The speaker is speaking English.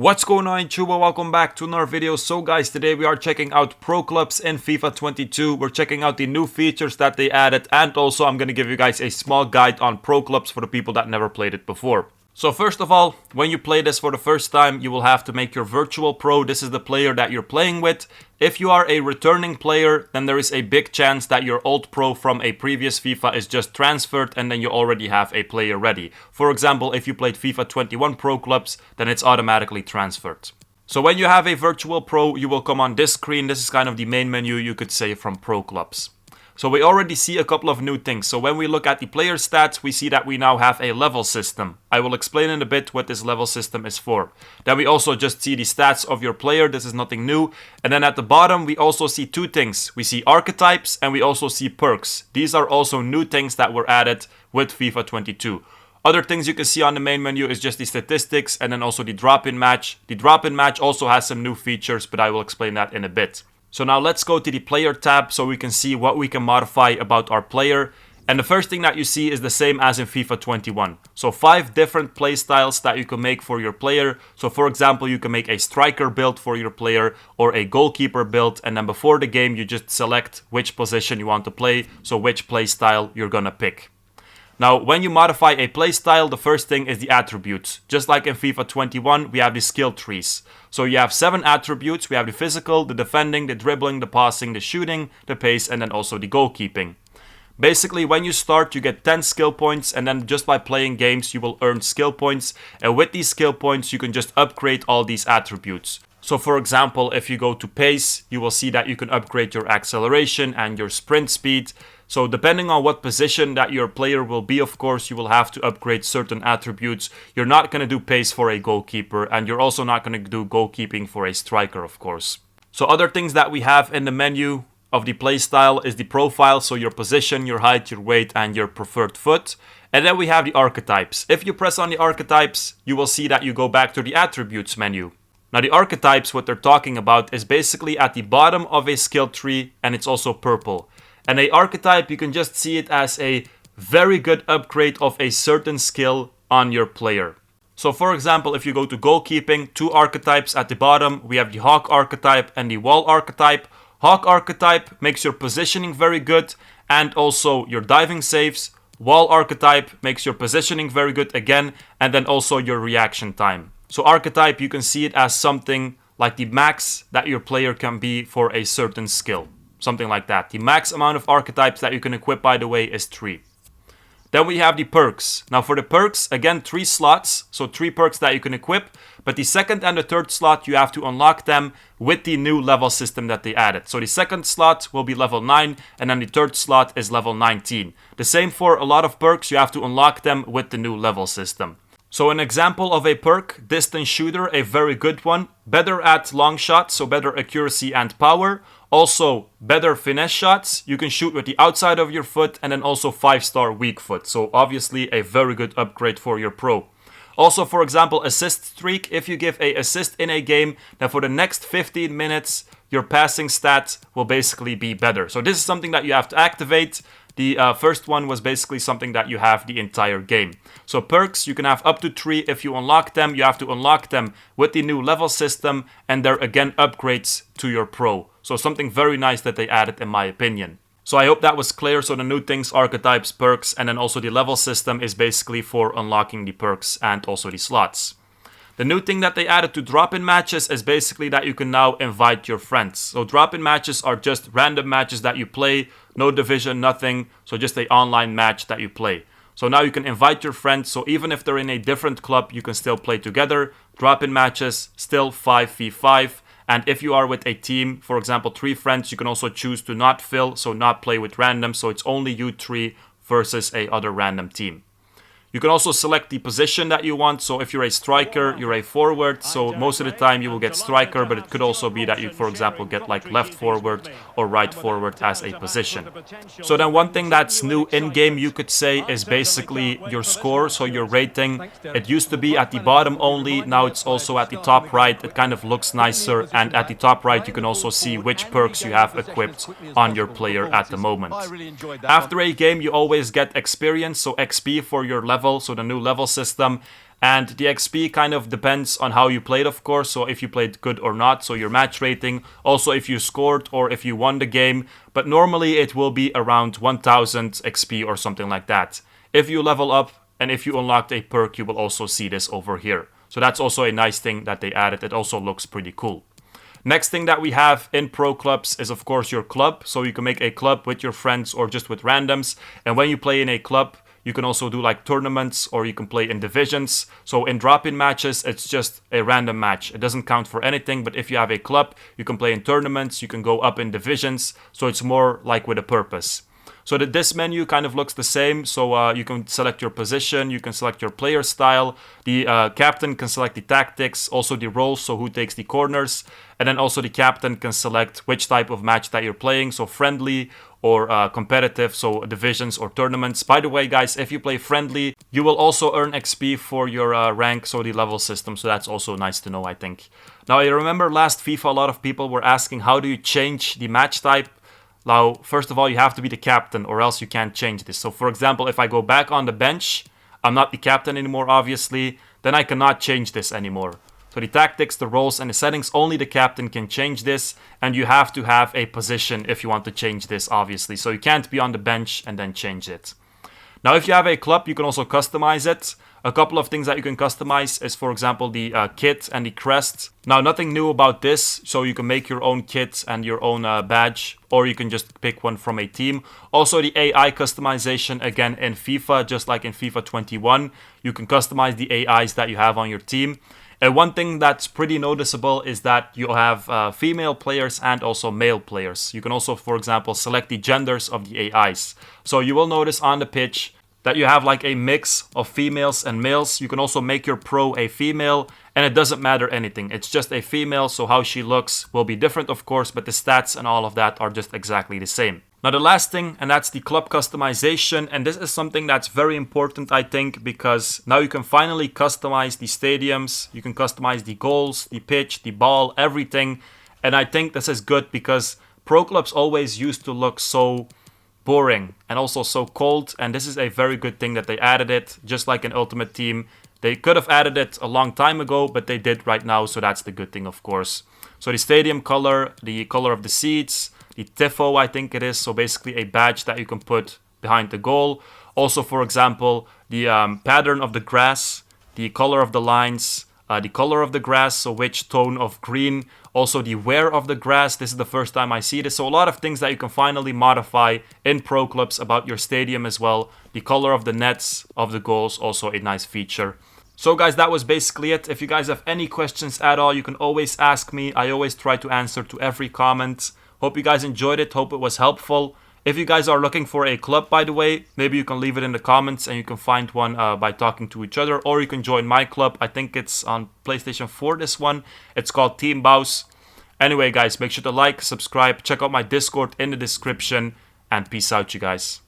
What's going on, Chuba? Welcome back to another video. So guys, today we are checking out pro clubs in FIFA 22. We're checking out the new features that they added, and also I'm going to give you guys a small guide on pro clubs for the people that never played it before. So first of all, when you play this for the first time, you will have to make your virtual pro. This is the player that you're playing with. If you are a returning player, then there is a big chance that your old pro from a previous FIFA is just transferred and then you already have a player ready. For example, if you played FIFA 21 pro clubs, then it's automatically transferred. So when you have a virtual pro, you will come on this screen. This is kind of the main menu, you could say, from pro clubs. So we already see a couple of new things. So when we look at the player stats, we see that we now have a level system. I will explain in a bit what this level system is for. Then we also just see the stats of your player. This is nothing new. And then at the bottom, we also see two things. We see archetypes and we also see perks. These are also new things that were added with FIFA 22. Other things you can see on the main menu is just the statistics and then also the drop-in match. The drop-in match also has some new features, but I will explain that in a bit. So now let's go to the player tab so we can see what we can modify about our player. And the first thing that you see is the same as in FIFA 21. So 5 different play styles that you can make for your player. So for example, you can make a striker build for your player or a goalkeeper build. And then before the game, you just select which position you want to play. So which play style you're gonna pick. Now, when you modify a playstyle, the first thing is the attributes. Just like in FIFA 21, we have the skill trees. So you have 7 attributes. We have the physical, the defending, the dribbling, the passing, the shooting, the pace, and then also the goalkeeping. Basically, when you start, you get 10 skill points, and then just by playing games, you will earn skill points. And with these skill points, you can just upgrade all these attributes. So for example, if you go to pace, you will see that you can upgrade your acceleration and your sprint speed. So depending on what position that your player will be, of course, you will have to upgrade certain attributes. You're not going to do pace for a goalkeeper, and you're also not going to do goalkeeping for a striker, of course. So other things that we have in the menu of the playstyle is the profile, so your position, your height, your weight, and your preferred foot. And then we have the archetypes. If you press on the archetypes, you will see that you go back to the attributes menu. Now the archetypes, what they're talking about, is basically at the bottom of a skill tree, and it's also purple. And a archetype, you can just see it as a very good upgrade of a certain skill on your player. So for example, if you go to goalkeeping, 2 archetypes at the bottom, we have the hawk archetype and the wall archetype. Hawk archetype makes your positioning very good and also your diving saves. Wall archetype makes your positioning very good again, and then also your reaction time. So archetype, you can see it as something like the max that your player can be for a certain skill. Something like that. The max amount of archetypes that you can equip, by the way, is 3. Then we have the perks. Now for the perks, again, 3 slots. So 3 perks that you can equip. But the second and the third slot, you have to unlock them with the new level system that they added. So the second slot will be level 9, and then the third slot is level 19. The same for a lot of perks, you have to unlock them with the new level system. So an example of a perk, distance shooter, a very good one. Better at long shots, so better accuracy and power. Also, better finesse shots. You can shoot with the outside of your foot, and then also 5-star weak foot. So obviously a very good upgrade for your pro. Also, for example, assist streak. If you give an assist in a game, then for the next 15 minutes, your passing stats will basically be better. So this is something that you have to activate. The first one was basically something that you have the entire game. So perks, you can have up to 3 if you unlock them. You have to unlock them with the new level system, and they're again upgrades to your pro. So something very nice that they added, in my opinion. So I hope that was clear. So the new things, archetypes, perks, and then also the level system is basically for unlocking the perks and also the slots. The new thing that they added to drop-in matches is basically that you can now invite your friends. So drop-in matches are just random matches that you play, no division, nothing. So just an online match that you play. So now you can invite your friends. So even if they're in a different club, you can still play together. Drop-in matches, still 5v5. And if you are with a team, for example, 3 friends, you can also choose to not fill, so not play with random. So it's only you 3 versus a other random team. You can also select the position that you want. So if you're a striker, you're a forward. So most of the time you will get striker, but it could also be that you, for example, get like left forward or right forward as a position. So then one thing that's new in-game, you could say, is basically your score, so your rating. It used to be at the bottom only. Now it's also at the top right. It kind of looks nicer. And at the top right, you can also see which perks you have equipped on your player at the moment. After a game, you always get experience, so XP for your level. So the new level system, And the XP kind of depends on how you played, of course, so if you played good or not, so your match rating, also if you scored or if you won the game, but normally it will be around 1000 XP or something like that. If you level up and if you unlocked a perk, you will also see this over here. So that's also a nice thing that they added. It also looks pretty cool. Next thing that we have in Pro Clubs is of course your club. So you can make a club with your friends or just with randoms. And when you play in a club, you can also do like tournaments or you can play in divisions. So in drop-in matches, it's just a random match. It doesn't count for anything, but if you have a club, you can play in tournaments, you can go up in divisions. So it's more like with a purpose. So this menu kind of looks the same. So you can select your position, you can select your player style. The captain can select the tactics, also the roles, so who takes the corners. And then also the captain can select which type of match that you're playing. So friendly or competitive, so divisions or tournaments. By the way, guys, if you play friendly, you will also earn XP for your rank, so the level system. So that's also nice to know, I think. Now, I remember last FIFA, a lot of people were asking, how do you change the match type? Now, first of all, you have to be the captain or else you can't change this. So, for example, if I go back on the bench, I'm not the captain anymore, obviously, then I cannot change this anymore. So the tactics, the roles, and the settings, only the captain can change this. And you have to have a position if you want to change this, obviously. So you can't be on the bench and then change it. Now, if you have a club, you can also customize it. A couple of things that you can customize is, for example, the kit and the crest. Now, nothing new about this. So you can make your own kit and your own badge. Or you can just pick one from a team. Also, the AI customization, again, in FIFA, just like in FIFA 21. You can customize the AIs that you have on your team. And one thing that's pretty noticeable is that you have female players and also male players. You can also, for example, select the genders of the AIs. So you will notice on the pitch that you have like a mix of females and males. You can also make your pro a female, and it doesn't matter anything. It's just a female, so how she looks will be different, of course, but the stats and all of that are just exactly the same. Now, the last thing, and that's the club customization, and this is something that's very important, I think, because now you can finally customize the stadiums, you can customize the goals, the pitch, the ball, everything, and I think this is good because pro clubs always used to look so boring and also so cold, and this is a very good thing that they added it, just like an Ultimate Team. They could have added it a long time ago, but they did right now, so that's the good thing, of course. So the stadium color, the color of the seats, the tifo, I think it is, so basically a badge that you can put behind the goal. Also, for example, the pattern of the grass, the color of the lines, the color of the grass, so which tone of green. Also the wear of the grass, this is the first time I see this. So a lot of things that you can finally modify in pro clubs about your stadium as well. The color of the nets, of the goals, also a nice feature. So guys, that was basically it. If you guys have any questions at all, you can always ask me. I always try to answer to every comment. Hope you guys enjoyed it. Hope it was helpful. If you guys are looking for a club, by the way, maybe you can leave it in the comments and you can find one by talking to each other. Or you can join my club. I think it's on PlayStation 4, this one. It's called Team Baus. Anyway, guys, make sure to like, subscribe, check out my Discord in the description. And peace out, you guys.